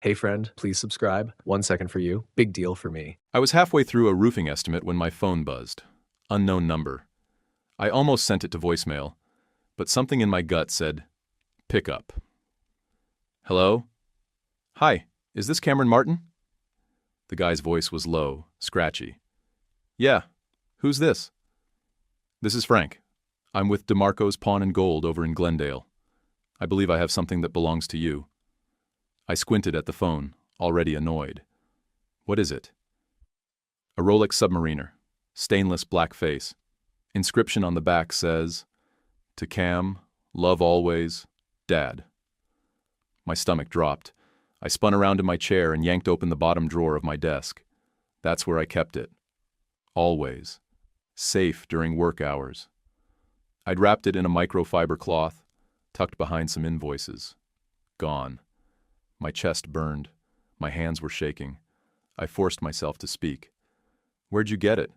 Hey friend, please subscribe. 1 second for you. Big deal for me. I was halfway through a roofing estimate when my phone buzzed. Unknown number. I almost sent it to voicemail, but something in my gut said, pick up. Hello? Hi, is this Cameron Martin? The guy's voice was low, scratchy. Yeah, who's this? This is Frank. I'm with DeMarco's Pawn and Gold over in Glendale. I believe I have something that belongs to you. I squinted at the phone, already annoyed. What is it? A Rolex Submariner, stainless black face. Inscription on the back says, To Cam, love always, Dad. My stomach dropped. I spun around in my chair and yanked open the bottom drawer of my desk. That's where I kept it. Always. Safe during work hours. I'd wrapped it in a microfiber cloth, tucked behind some invoices. Gone. My chest burned. My hands were shaking. I forced myself to speak. Where'd you get it?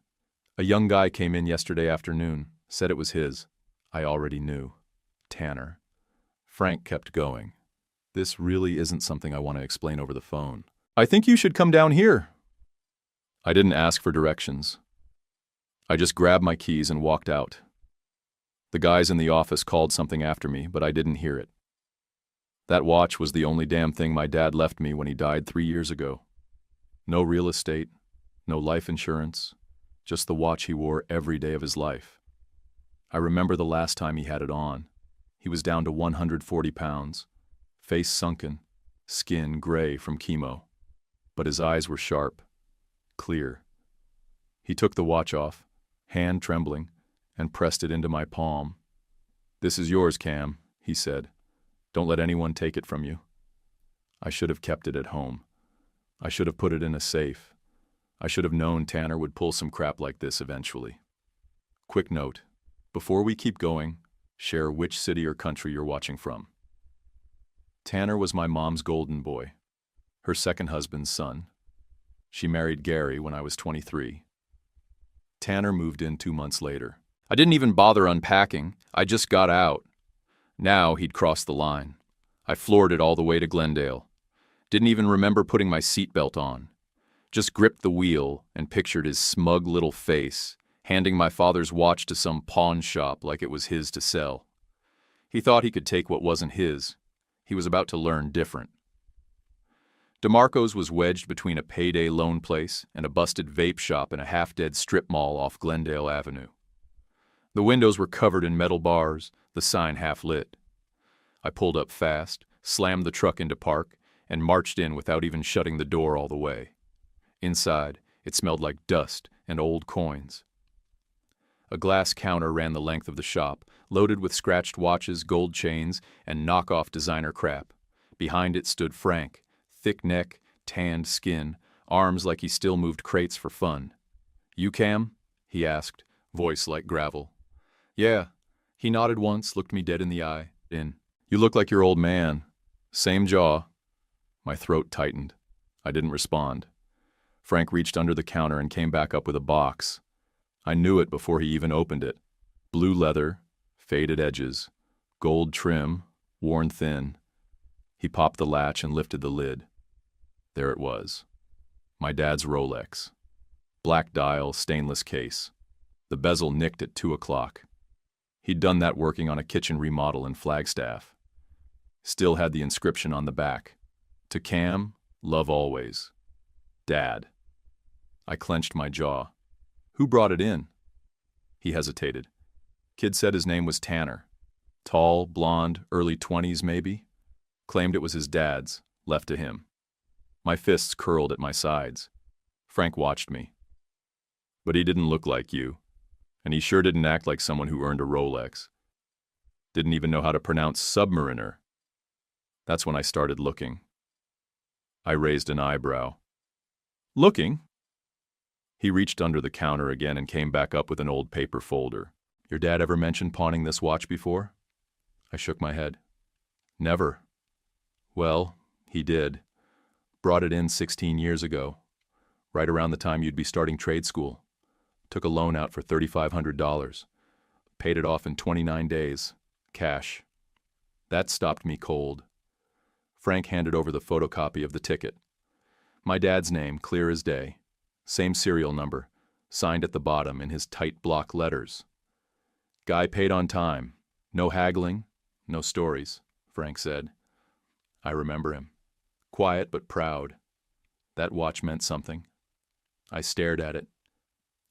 A young guy came in yesterday afternoon, said it was his. I already knew. Tanner. Frank kept going. This really isn't something I want to explain over the phone. I think you should come down here. I didn't ask for directions. I just grabbed my keys and walked out. The guys in the office called something after me, but I didn't hear it. That watch was the only damn thing my dad left me when he died 3 years ago. No real estate, no life insurance, just the watch he wore every day of his life. I remember the last time he had it on. He was down to 140 pounds, face sunken, skin gray from chemo. But his eyes were sharp, clear. He took the watch off, hand trembling, and pressed it into my palm. This is yours, Cam, he said. Don't let anyone take it from you. I should have kept it at home. I should have put it in a safe. I should have known Tanner would pull some crap like this eventually. Quick note, before we keep going, share which city or country you're watching from. Tanner was my mom's golden boy, her second husband's son. She married Gary when I was 23. Tanner moved in 2 months later. I didn't even bother unpacking. I just got out. Now he'd crossed the line. I floored it all the way to Glendale. Didn't even remember putting my seatbelt on. Just gripped the wheel and pictured his smug little face, handing my father's watch to some pawn shop like it was his to sell. He thought he could take what wasn't his. He was about to learn different. DeMarco's was wedged between a payday loan place and a busted vape shop in a half-dead strip mall off Glendale Avenue. The windows were covered in metal bars, the sign half lit. I pulled up fast, slammed the truck into park, and marched in without even shutting the door all the way. Inside, it smelled like dust and old coins. A glass counter ran the length of the shop, loaded with scratched watches, gold chains, and knockoff designer crap. Behind it stood Frank, thick neck, tanned skin, arms like he still moved crates for fun. You, Cam? He asked, voice like gravel. Yeah. He nodded once, looked me dead in the eye. You look like your old man. Same jaw. My throat tightened. I didn't respond. Frank reached under the counter and came back up with a box. I knew it before he even opened it. Blue leather, faded edges, gold trim, worn thin. He popped the latch and lifted the lid. There it was. My dad's Rolex. Black dial, stainless case. The bezel nicked at 2 o'clock. He'd done that working on a kitchen remodel in Flagstaff. Still had the inscription on the back. To Cam, love always. Dad. I clenched my jaw. Who brought it in? He hesitated. Kid said his name was Tanner. Tall, blonde, early 20s maybe. Claimed it was his dad's, left to him. My fists curled at my sides. Frank watched me. But he didn't look like you. And he sure didn't act like someone who earned a Rolex. Didn't even know how to pronounce Submariner. That's when I started looking. I raised an eyebrow. Looking? He reached under the counter again and came back up with an old paper folder. Your dad ever mentioned pawning this watch before? I shook my head. Never. Well, he did. Brought it in 16 years ago, right around the time you'd be starting trade school. Took a loan out for $3,500. Paid it off in 29 days. Cash. That stopped me cold. Frank handed over the photocopy of the ticket. My dad's name, clear as day. Same serial number, signed at the bottom in his tight block letters. Guy paid on time. No haggling, no stories, Frank said. I remember him. Quiet but proud. That watch meant something. I stared at it.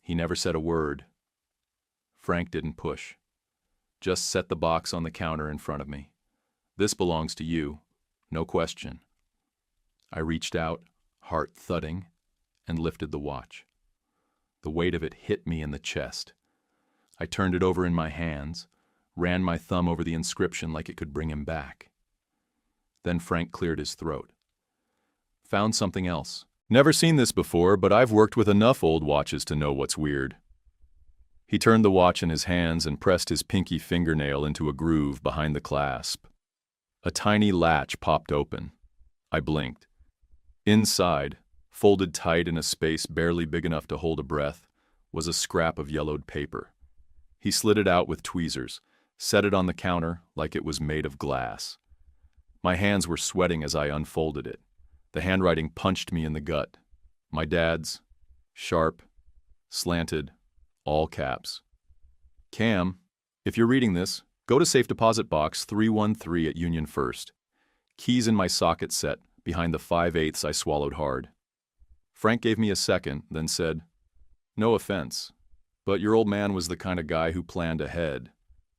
He never said a word. Frank didn't push. Just set the box on the counter in front of me. This belongs to you, no question. I reached out, heart thudding, and lifted the watch. The weight of it hit me in the chest. I turned it over in my hands, ran my thumb over the inscription like it could bring him back. Then Frank cleared his throat. Found something else. Never seen this before, but I've worked with enough old watches to know what's weird. He turned the watch in his hands and pressed his pinky fingernail into a groove behind the clasp. A tiny latch popped open. I blinked. Inside, folded tight in a space barely big enough to hold a breath, was a scrap of yellowed paper. He slid it out with tweezers, set it on the counter like it was made of glass. My hands were sweating as I unfolded it. The handwriting punched me in the gut. My dad's, sharp, slanted, all caps. Cam, if you're reading this, go to safe deposit box 313 at Union First. Keys in my socket set, behind the 5/8 I swallowed hard. Frank gave me a second, then said, No offense, but your old man was the kind of guy who planned ahead.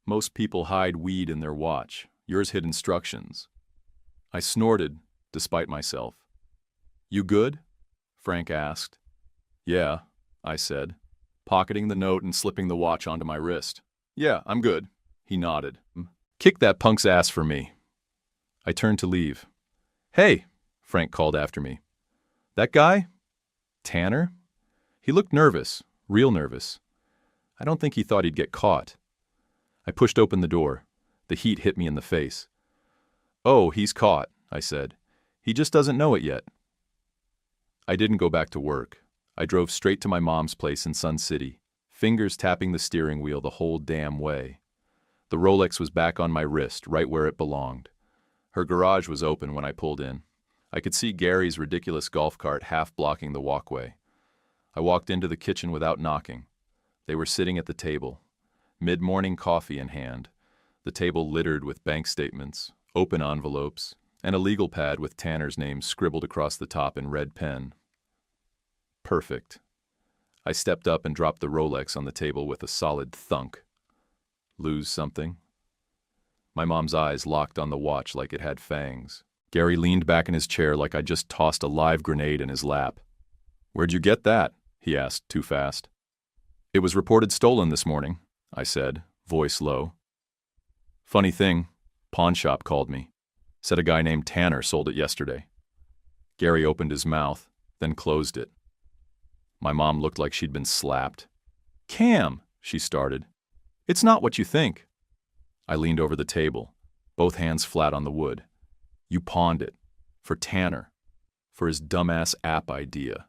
Most people hide weed in their watch. Yours hid instructions. I snorted, despite myself. You good? Frank asked. Yeah, I said, pocketing the note and slipping the watch onto my wrist. Yeah, I'm good. He nodded. Kick that punk's ass for me. I turned to leave. Hey, Frank called after me. That guy? Tanner? He looked nervous, real nervous. I don't think he thought he'd get caught. I pushed open the door. The heat hit me in the face. Oh, he's caught, I said. He just doesn't know it yet. I didn't go back to work. I drove straight to my mom's place in Sun City, fingers tapping the steering wheel the whole damn way. The Rolex was back on my wrist, right where it belonged. Her garage was open when I pulled in. I could see Gary's ridiculous golf cart half blocking the walkway. I walked into the kitchen without knocking. They were sitting at the table, mid-morning coffee in hand, the table littered with bank statements, open envelopes, and a legal pad with Tanner's name scribbled across the top in red pen. Perfect. I stepped up and dropped the Rolex on the table with a solid thunk. Lose something? My mom's eyes locked on the watch like it had fangs. Gary leaned back in his chair like I'd just tossed a live grenade in his lap. Where'd you get that? He asked, too fast. It was reported stolen this morning, I said, voice low. Funny thing, pawn shop called me. Said a guy named Tanner sold it yesterday. Gary opened his mouth, then closed it. My mom looked like she'd been slapped. Cam, she started. It's not what you think. I leaned over the table, both hands flat on the wood. You pawned it. For Tanner. For his dumbass app idea.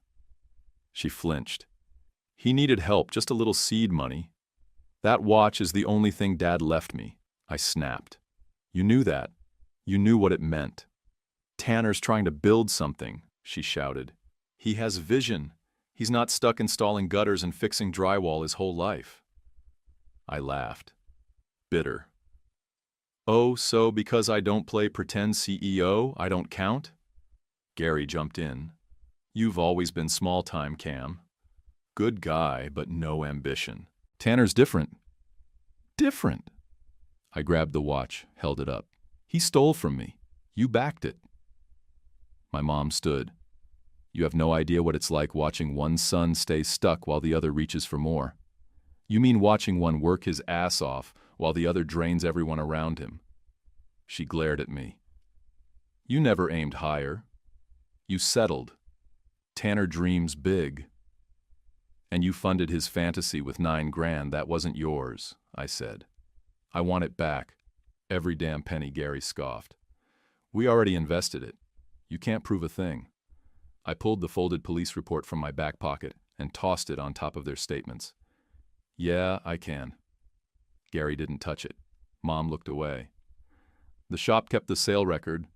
She flinched. He needed help, just a little seed money. That watch is the only thing Dad left me, I snapped. You knew that. You knew what it meant. Tanner's trying to build something, she shouted. He has vision. He's not stuck installing gutters and fixing drywall his whole life. I laughed. Bitter. Oh, so because I don't play pretend CEO, I don't count? Gary jumped in. You've always been small-time, Cam. Good guy, but no ambition. Tanner's different. Different? I grabbed the watch, held it up. He stole from me. You backed it. My mom stood. You have no idea what it's like watching one son stay stuck while the other reaches for more. You mean watching one work his ass off while the other drains everyone around him. She glared at me. You never aimed higher. You settled. Tanner dreams big. And you funded his fantasy with $9 grand that wasn't yours, I said. I want it back. Every damn penny, Gary scoffed. We already invested it. You can't prove a thing. I pulled the folded police report from my back pocket and tossed it on top of their statements. Yeah, I can. Gary didn't touch it. Mom looked away. The shop kept the sale record.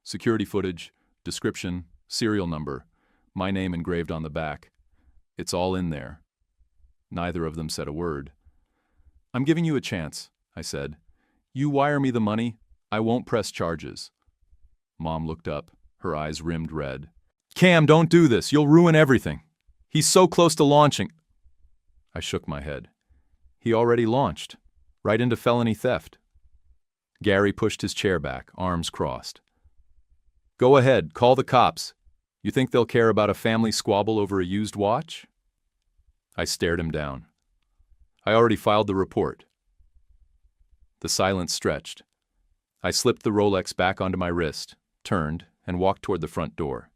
Security footage, description, serial number, my name engraved on the back. It's all in there. Neither of them said a word. I'm giving you a chance, I said. You wire me the money, I won't press charges. Mom looked up, her eyes rimmed red. Cam, don't do this, you'll ruin everything. He's so close to launching. I shook my head. He already launched, right into felony theft. Gary pushed his chair back, arms crossed. Go ahead, call the cops. You think they'll care about a family squabble over a used watch? I stared him down. I already filed the report. The silence stretched. I slipped the Rolex back onto my wrist, turned, and walked toward the front door.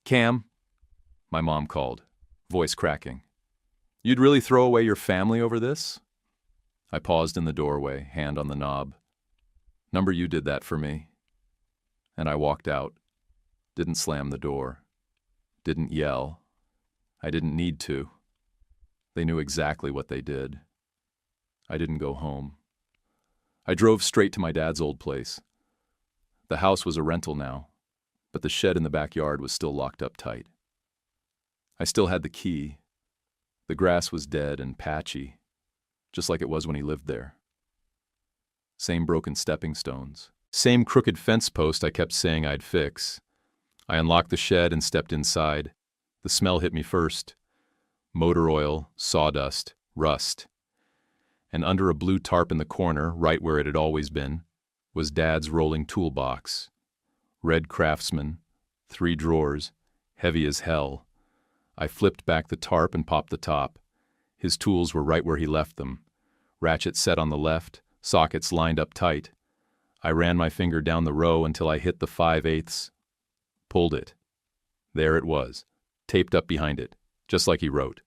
Cam, my mom called, voice cracking. You'd really throw away your family over this? I paused in the doorway, hand on the knob. Number you did that for me. And I walked out. Didn't slam the door. Didn't yell. I didn't need to. They knew exactly what they did. I didn't go home. I drove straight to my dad's old place. The house was a rental now, but the shed in the backyard was still locked up tight. I still had the key. The grass was dead and patchy, just like it was when he lived there. Same broken stepping stones. Same crooked fence post I kept saying I'd fix. I unlocked the shed and stepped inside. The smell hit me first. Motor oil, sawdust, rust. And under a blue tarp in the corner, right where it had always been, was Dad's rolling toolbox. Red Craftsman, 3 drawers, heavy as hell. I flipped back the tarp and popped the top. His tools were right where he left them. Ratchet set on the left, sockets lined up tight. I ran my finger down the row until I hit the 5/8. Pulled it. There it was, taped up behind it, just like he wrote.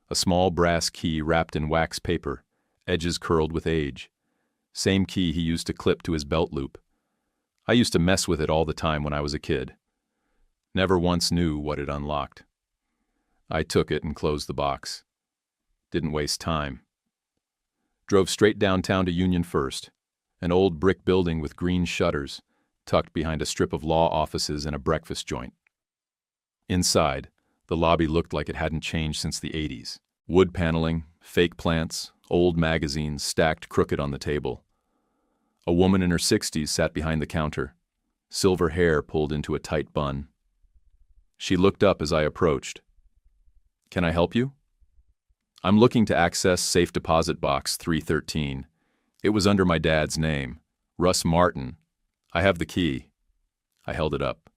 A small brass key wrapped in wax paper, edges curled with age. Same key he used to clip to his belt loop. I used to mess with it all the time when I was a kid. Never once knew what it unlocked. I took it and closed the box. Didn't waste time. Drove straight downtown to Union First, an old brick building with green shutters, tucked behind a strip of law offices and a breakfast joint. Inside, the lobby looked like it hadn't changed since the 80s. Wood paneling, fake plants, old magazines stacked crooked on the table. A woman in her 60s sat behind the counter, silver hair pulled into a tight bun. She looked up as I approached. Can I help you? I'm looking to access safe deposit box 313. It was under my dad's name, Russ Martin. I have the key. I held it up.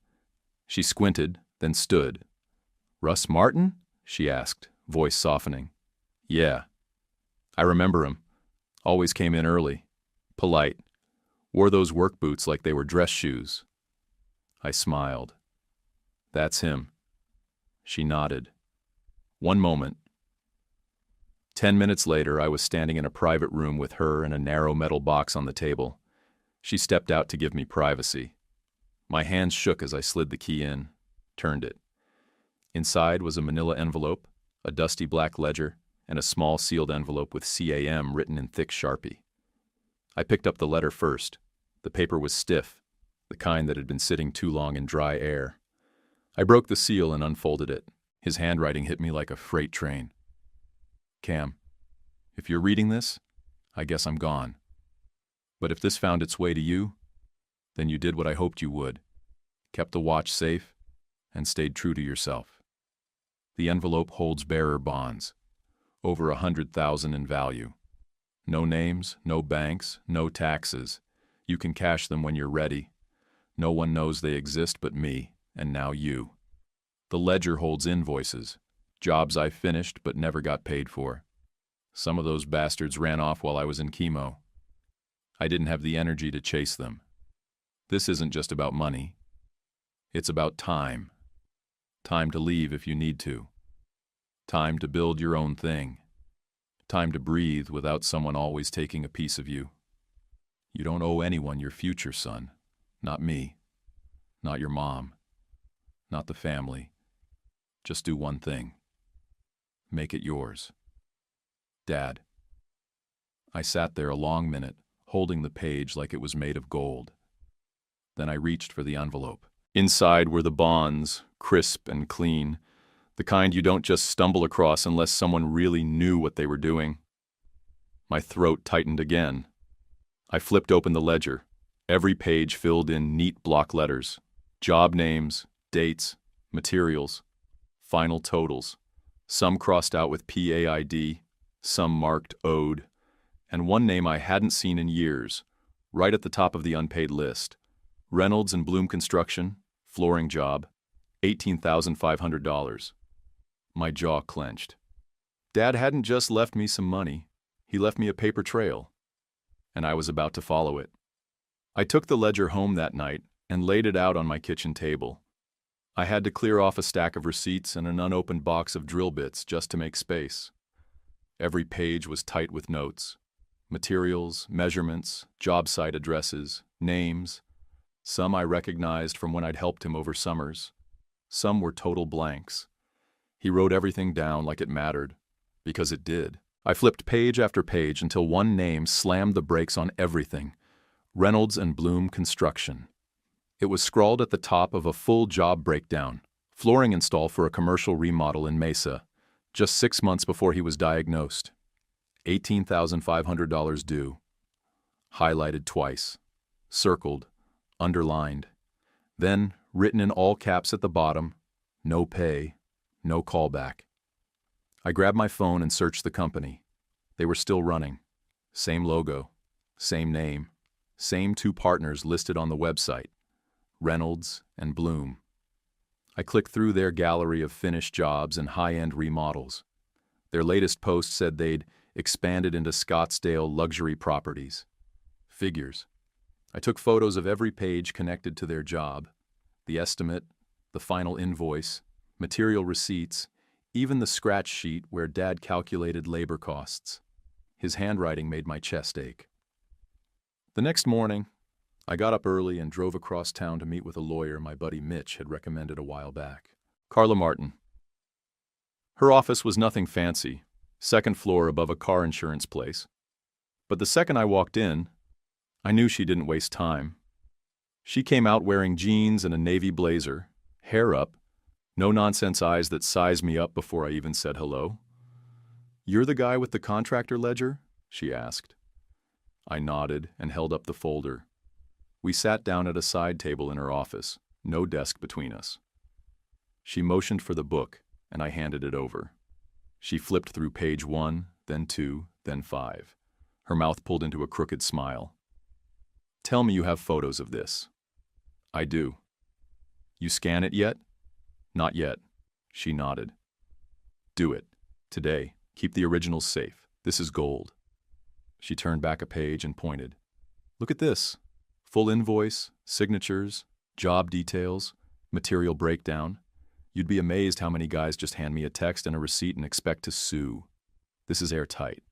She squinted, then stood. Russ Martin? She asked, voice softening. Yeah. I remember him. Always came in early. Polite. Wore those work boots like they were dress shoes. I smiled. That's him. She nodded. One moment. 10 minutes later, I was standing in a private room with her and a narrow metal box on the table. She stepped out to give me privacy. My hands shook as I slid the key in, turned it. Inside was a manila envelope, a dusty black ledger, and a small sealed envelope with CAM written in thick Sharpie. I picked up the letter first. The paper was stiff, the kind that had been sitting too long in dry air. I broke the seal and unfolded it. His handwriting hit me like a freight train. Cam, if you're reading this, I guess I'm gone. But if this found its way to you, then you did what I hoped you would. Kept the watch safe and stayed true to yourself. The envelope holds bearer bonds, over 100,000 in value. No names, no banks, no taxes. You can cash them when you're ready. No one knows they exist but me, and now you. The ledger holds invoices, jobs I finished but never got paid for. Some of those bastards ran off while I was in chemo. I didn't have the energy to chase them. This isn't just about money. It's about time. Time to leave if you need to. Time to build your own thing. Time to breathe without someone always taking a piece of you. You don't owe anyone your future, son. Not me. Not your mom. Not the family. Just do one thing. Make it yours. Dad. I sat there a long minute, holding the page like it was made of gold. Then I reached for the envelope. Inside were the bonds, crisp and clean, the kind you don't just stumble across unless someone really knew what they were doing. My throat tightened again. I flipped open the ledger, every page filled in neat block letters, job names, dates, materials, final totals, some crossed out with PAID, some marked owed, and one name I hadn't seen in years, right at the top of the unpaid list. Reynolds and Bloom Construction, flooring job, $18,500. My jaw clenched. Dad hadn't just left me some money, he left me a paper trail, and I was about to follow it. I took the ledger home that night and laid it out on my kitchen table. I had to clear off a stack of receipts and an unopened box of drill bits just to make space. Every page was tight with notes. Materials, measurements, job site addresses, names. Some I recognized from when I'd helped him over summers. Some were total blanks. He wrote everything down like it mattered, because it did. I flipped page after page until one name slammed the brakes on everything: Reynolds and Bloom Construction. It was scrawled at the top of a full job breakdown, flooring install for a commercial remodel in Mesa, just 6 months before he was diagnosed. $18,500 due. Highlighted twice. Circled. Underlined. Then, written in all caps at the bottom, no pay, no callback. I grabbed my phone and searched the company. They were still running. Same logo, same name, same two partners listed on the website, Reynolds and Bloom. I clicked through their gallery of finished jobs and high-end remodels. Their latest post said they'd expanded into Scottsdale luxury properties. Figures. I took photos of every page connected to their job, the estimate, the final invoice, material receipts, even the scratch sheet where Dad calculated labor costs. His handwriting made my chest ache. The next morning, I got up early and drove across town to meet with a lawyer my buddy Mitch had recommended a while back. Carla Martin. Her office was nothing fancy, second floor above a car insurance place. But the second I walked in, I knew she didn't waste time. She came out wearing jeans and a navy blazer, hair up, no-nonsense eyes that sized me up before I even said hello. "You're the guy with the contractor ledger?" she asked. I nodded and held up the folder. We sat down at a side table in her office, no desk between us. She motioned for the book, and I handed it over. She flipped through page 1, then 2, then 5. Her mouth pulled into a crooked smile. "Tell me you have photos of this." "I do." "You scan it yet?" "Not yet." She nodded. "Do it. Today. Keep the originals safe. This is gold." She turned back a page and pointed. "Look at this. Full invoice, signatures, job details, material breakdown. You'd be amazed how many guys just hand me a text and a receipt and expect to sue. This is airtight."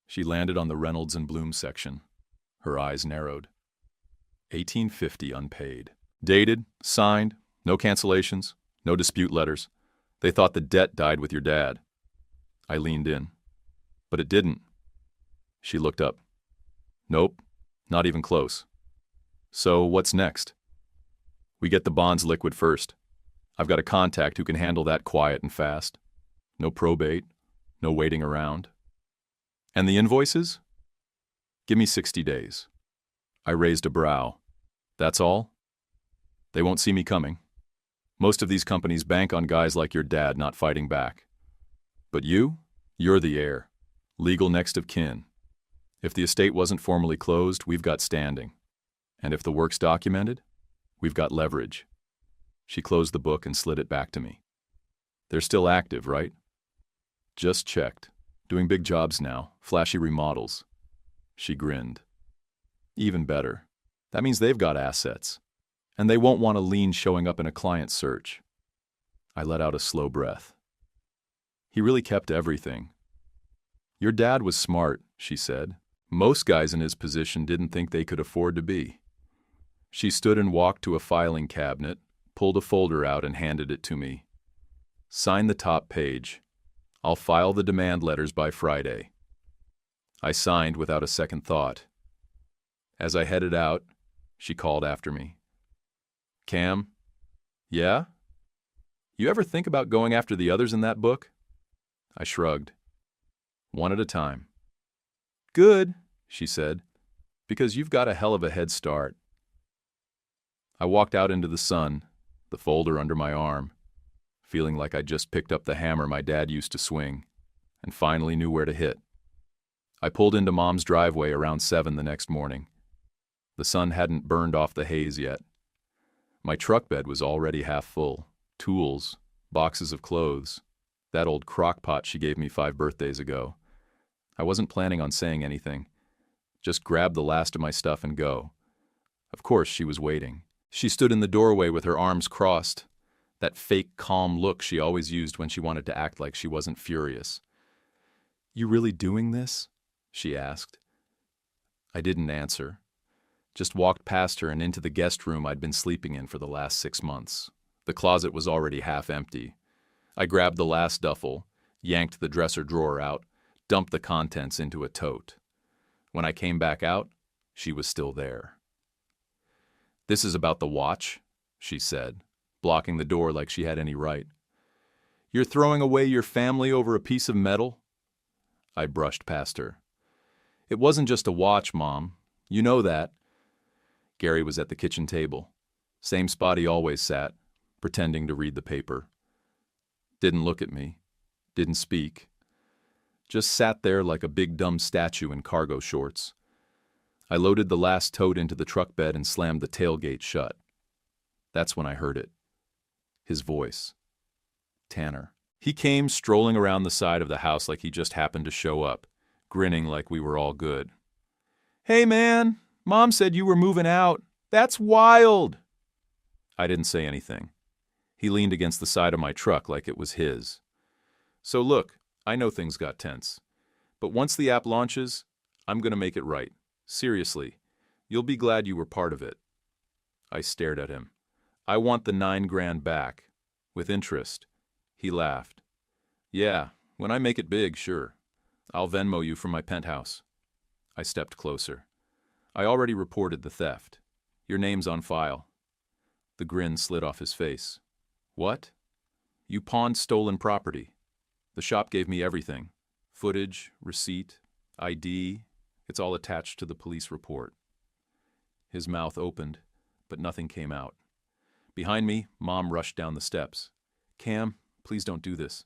She landed on the Reynolds and Bloom section. Her eyes narrowed. 1850 unpaid. Dated, signed, no cancellations, no dispute letters. They thought the debt died with your dad. I leaned in. But it didn't. She looked up. Nope, not even close. So what's next? We get the bonds liquid first. I've got a contact who can handle that quiet and fast. No probate, no waiting around. And the invoices? Give me 60 days. I raised a brow. That's all? They won't see me coming. Most of these companies bank on guys like your dad not fighting back. But you're the heir. Legal next of kin. If the estate wasn't formally closed, we've got standing. And if the work's documented, we've got leverage. She closed the book and slid it back to me. They're still active, right? Just checked. Doing big jobs now, flashy remodels. She grinned. Even better. That means they've got assets. And they won't want a lien showing up in a client search. I let out a slow breath. He really kept everything. Your dad was smart, she said. Most guys in his position didn't think they could afford to be. She stood and walked to a filing cabinet, pulled a folder out and handed it to me. Sign the top page. I'll file the demand letters by Friday. I signed without a second thought. As I headed out, she called after me. Cam? Yeah? You ever think about going after the others in that book? I shrugged. One at a time. Good, she said, because you've got a hell of a head start. I walked out into the sun, the folder under my arm, feeling like I'd just picked up the hammer my dad used to swing, and finally knew where to hit. I pulled into Mom's driveway around 7 the next morning. The sun hadn't burned off the haze yet. My truck bed was already half full. Tools, boxes of clothes, that old crock pot she gave me 5 birthdays ago. I wasn't planning on saying anything. Just grab the last of my stuff and go. Of course, she was waiting. She stood in the doorway with her arms crossed, that fake calm look she always used when she wanted to act like she wasn't furious. You really doing this? She asked. I didn't answer. Just walked past her and into the guest room I'd been sleeping in for the last 6 months. The closet was already half empty. I grabbed the last duffel, yanked the dresser drawer out, dumped the contents into a tote. When I came back out, she was still there. This is about the watch, she said, blocking the door like she had any right. You're throwing away your family over a piece of metal? I brushed past her. It wasn't just a watch, Mom. You know that. Gary was at the kitchen table, same spot he always sat, pretending to read the paper. Didn't look at me, didn't speak. Just sat there like a big dumb statue in cargo shorts. I loaded the last tote into the truck bed and slammed the tailgate shut. That's when I heard it. His voice. Tanner. He came strolling around the side of the house like he just happened to show up, grinning like we were all good. Hey man, Mom said you were moving out. That's wild. I didn't say anything. He leaned against the side of my truck like it was his. So look, I know things got tense. But once the app launches, I'm going to make it right. Seriously, you'll be glad you were part of it. I stared at him. I want the $9,000 back. With interest. He laughed. Yeah, when I make it big, sure. I'll Venmo you from my penthouse. I stepped closer. I already reported the theft. Your name's on file. The grin slid off his face. What? You pawned stolen property. The shop gave me everything. Footage, receipt, ID. It's all attached to the police report. His mouth opened, but nothing came out. Behind me, Mom rushed down the steps. Cam, please don't do this.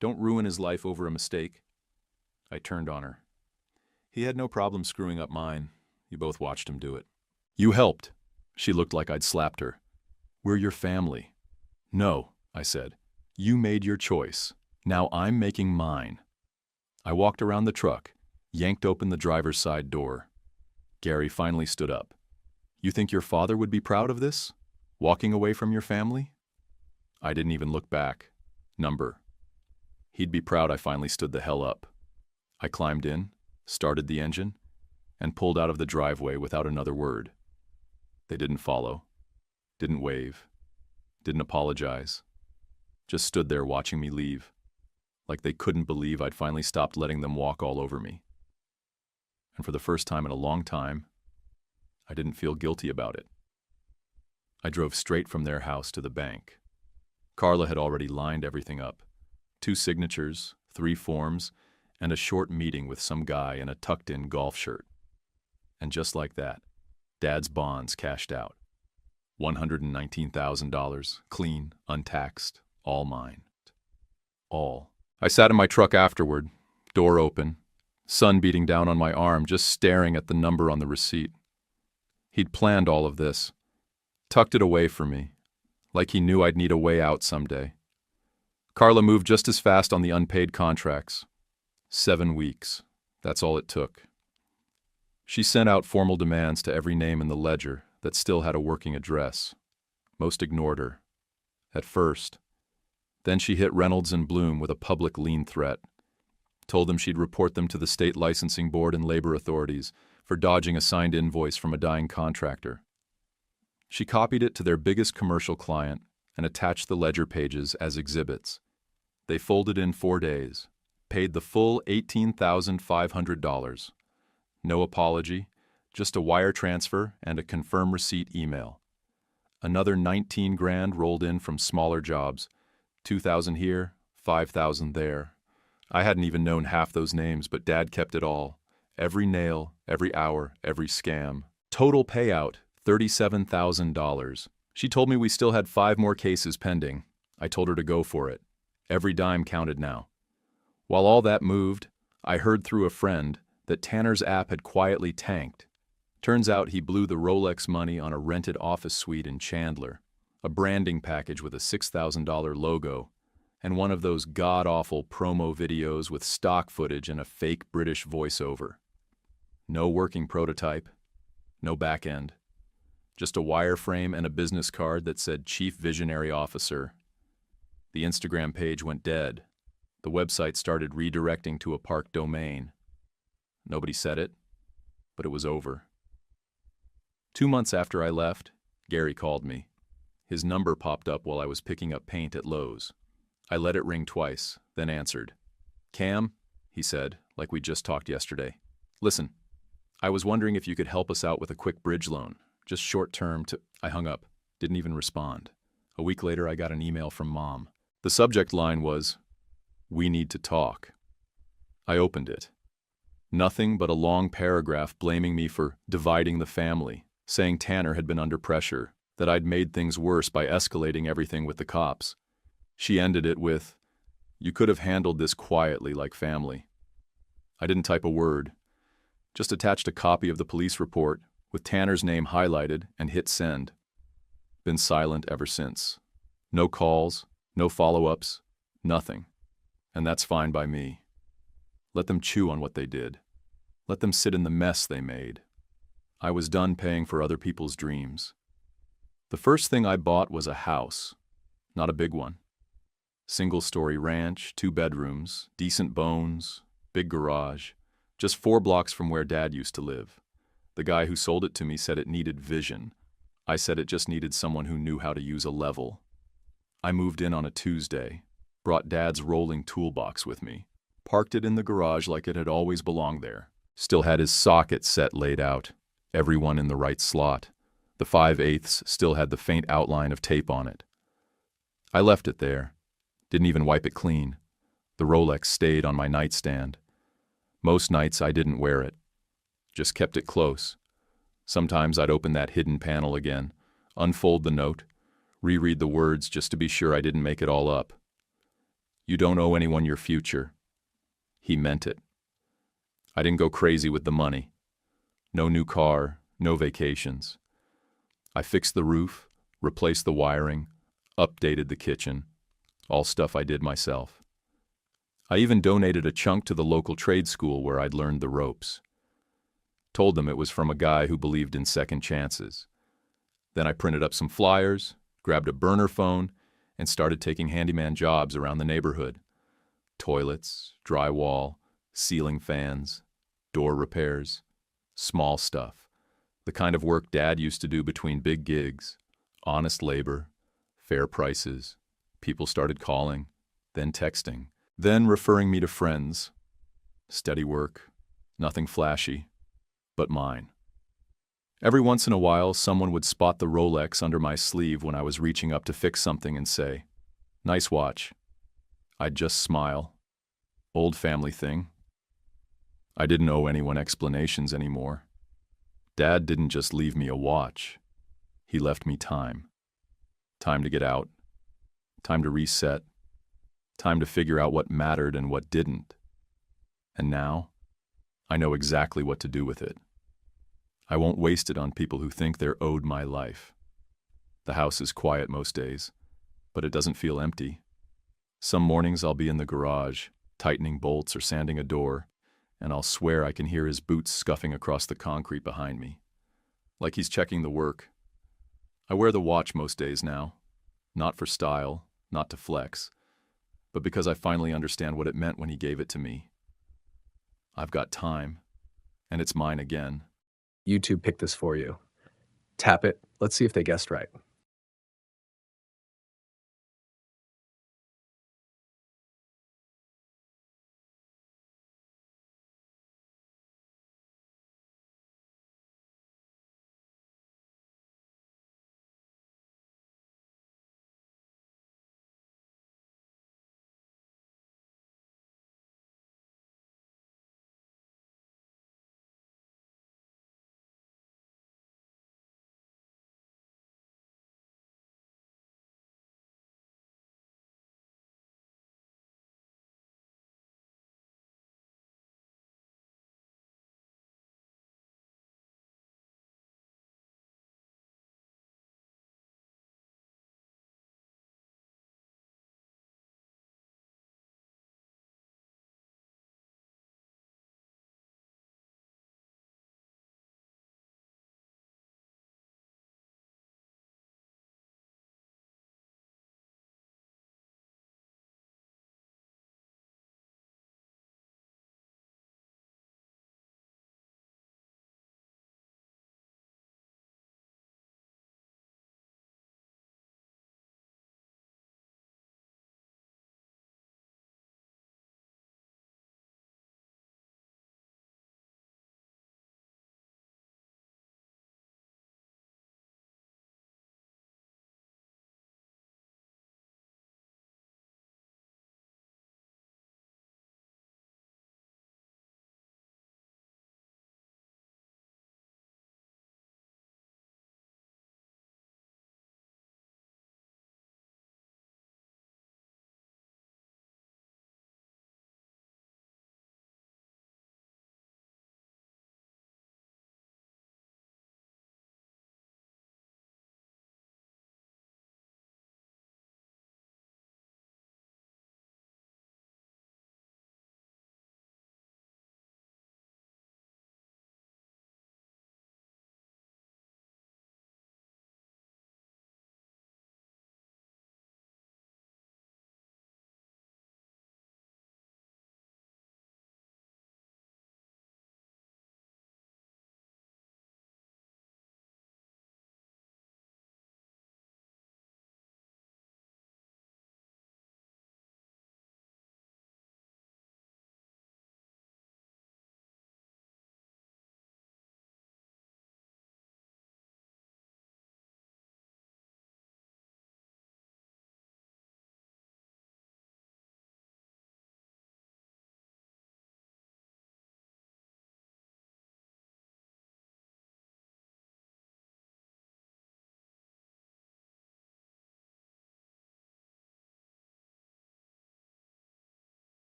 Don't ruin his life over a mistake. I turned on her. He had no problem screwing up mine. You both watched him do it. You helped. She looked like I'd slapped her. We're your family. No, I said. You made your choice. Now I'm making mine. I walked around the truck, yanked open the driver's side door. Gary finally stood up. You think your father would be proud of this? Walking away from your family? I didn't even look back. Number. He'd be proud I finally stood the hell up. I climbed in, started the engine, and pulled out of the driveway without another word. They didn't follow, didn't wave, didn't apologize. Just stood there watching me leave, like they couldn't believe I'd finally stopped letting them walk all over me. And for the first time in a long time, I didn't feel guilty about it. I drove straight from their house to the bank. Carla had already lined everything up. 2 signatures, 3 forms, and a short meeting with some guy in a tucked-in golf shirt. And just like that, Dad's bonds cashed out. $119,000, clean, untaxed, all mine. All. I sat in my truck afterward, door open, sun beating down on my arm, just staring at the number on the receipt. He'd planned all of this, tucked it away for me, like he knew I'd need a way out someday. Carla moved just as fast on the unpaid contracts. 7 weeks. That's all it took. She sent out formal demands to every name in the ledger that still had a working address. Most ignored her. At first. Then she hit Reynolds and Bloom with a public lien threat. Told them she'd report them to the state licensing board and labor authorities for dodging a signed invoice from a dying contractor. She copied it to their biggest commercial client and attached the ledger pages as exhibits. They folded in 4 days, paid the full $18,500. No apology, Just a wire transfer and a confirm receipt email. Another 19 grand rolled in from smaller jobs. 2,000 here, 5,000 there. I hadn't even known half those names, but Dad kept it all. Every nail, every hour, every scam. Total payout, $37,000. She told me we still had 5 more cases pending. I told her to go for it. Every dime counted now. While all that moved, I heard through a friend that Tanner's app had quietly tanked. Turns out he blew the Rolex money on a rented office suite in Chandler, a branding package with a $6,000 logo, and one of those god-awful promo videos with stock footage and a fake British voiceover. No working prototype, no back end, just a wireframe and a business card that said Chief Visionary Officer. The Instagram page went dead. The website started redirecting to a park domain. Nobody said it, but it was over. 2 months after I left, Gary called me. His number popped up while I was picking up paint at Lowe's. I let it ring twice, then answered. "Cam," he said, like we just talked yesterday. "Listen, I was wondering if you could help us out with a quick bridge loan, just short-term to—" I hung up, didn't even respond. A week later, I got an email from Mom. The subject line was, "We need to talk." I opened it. Nothing but a long paragraph blaming me for dividing the family, saying Tanner had been under pressure, that I'd made things worse by escalating everything with the cops. She ended it with, "You could have handled this quietly like family." I didn't type a word, just attached a copy of the police report with Tanner's name highlighted and hit send. Been silent ever since. No calls, no follow-ups, nothing. And that's fine by me. Let them chew on what they did. Let them sit in the mess they made. I was done paying for other people's dreams. The first thing I bought was a house, not a big one. Single-story ranch, 2 bedrooms, decent bones, big garage, just 4 blocks from where Dad used to live. The guy who sold it to me said it needed vision. I said it just needed someone who knew how to use a level. I moved in on a Tuesday, brought Dad's rolling toolbox with me, parked it in the garage like it had always belonged there. Still had his socket set laid out, everyone in the right slot. The 5/8 still had the faint outline of tape on it. I left it there. Didn't even wipe it clean. The Rolex stayed on my nightstand. Most nights I didn't wear it. Just kept it close. Sometimes I'd open that hidden panel again, unfold the note, reread the words just to be sure I didn't make it all up. "You don't owe anyone your future." He meant it. I didn't go crazy with the money. No new car, no vacations. I fixed the roof, replaced the wiring, updated the kitchen, all stuff I did myself. I even donated a chunk to the local trade school where I'd learned the ropes. Told them it was from a guy who believed in second chances. Then I printed up some flyers, grabbed a burner phone, and started taking handyman jobs around the neighborhood. Toilets, drywall, ceiling fans, door repairs, small stuff. The kind of work Dad used to do between big gigs. Honest labor, fair prices. People started calling, then texting, then referring me to friends. Steady work, nothing flashy, but mine. Every once in a while, someone would spot the Rolex under my sleeve when I was reaching up to fix something and say, "Nice watch." I'd just smile. Old family thing. I didn't owe anyone explanations anymore. Dad didn't just leave me a watch. He left me time. Time to get out. Time to reset. Time to figure out what mattered and what didn't. And now, I know exactly what to do with it. I won't waste it on people who think they're owed my life. The house is quiet most days, but it doesn't feel empty. Some mornings I'll be in the garage, tightening bolts or sanding a door, and I'll swear I can hear his boots scuffing across the concrete behind me. Like he's checking the work. I wear the watch most days now, not for style, not to flex, but because I finally understand what it meant when he gave it to me. I've got time, and it's mine again. YouTube picked this for you. Tap it. Let's see if they guessed right.